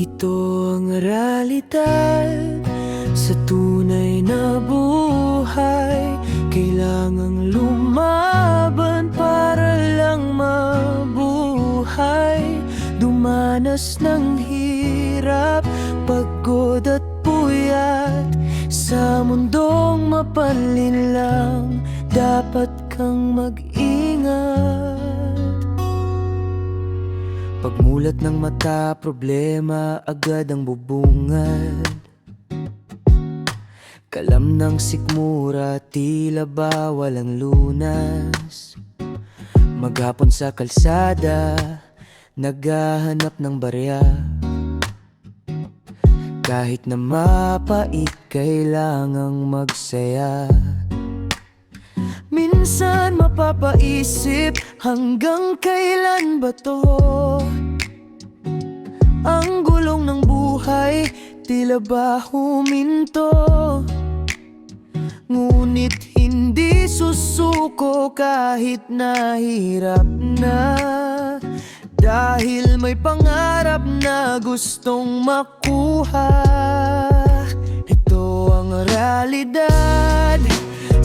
Ito ang realidad sa tunay na buhay. Kailangang lumaban para lang mabuhay. Dumanas ng hirap, pagod at puyat. Sa mundong mapanlinlang, dapat kang mag-ingat. Pagmulat ng mata, problema agad ang bubungad. Kalam ng sikmura, tila ba walang lunas. Maghapon sa kalsada, naghahanap ng barya. Kahit na mapait, kailangang magsaya. Minsan mapapaisip, hanggang kailan ba to? Ang gulong ng buhay, tila ba huminto? Ngunit hindi susuko kahit nahirap na. Dahil may pangarap na gustong makuha. Ito ang realidad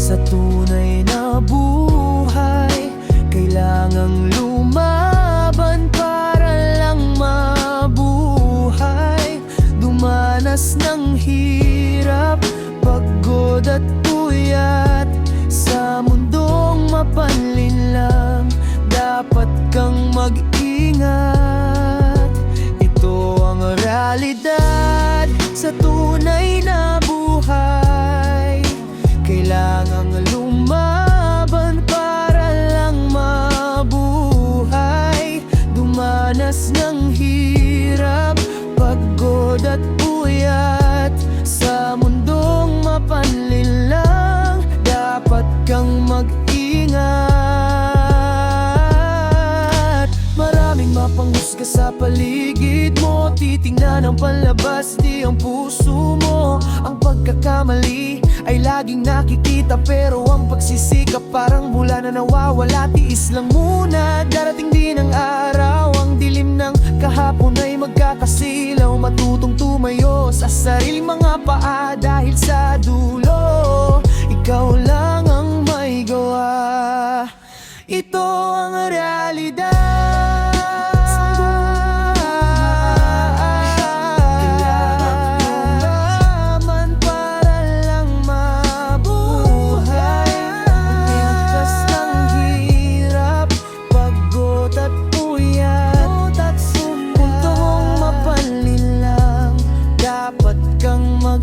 sa tunay na buhay. Kailangang lumaban para lang mabuhay. Dumanas ng hirap, pagod at puyat. Sa mundong mapanlinlang, dapat kang mag-ingat. Ito ang realidad sa tunay na buhay. Kailangang lumaban para lang mabuhay. Dumanas ng hirap, pagod at puyat. Sa mundong mapanlinlang, dapat kang mag-ingat. Maraming mapanghusga sa paligid mo, titingnan ang panlabas, di ang puso mo. Ang pagkakamali ay laging nakikita, pero ang pagsisikap parang bula na nawawala. Tiis lang muna, darating din ang araw. Ang dilim ng kahapon ay magkakasilaw. Matutong tumayo sa sariling mga paa, dahil sa dulo, ikaw lang ang may gawa. Ito ang realidad. Dapat kang mag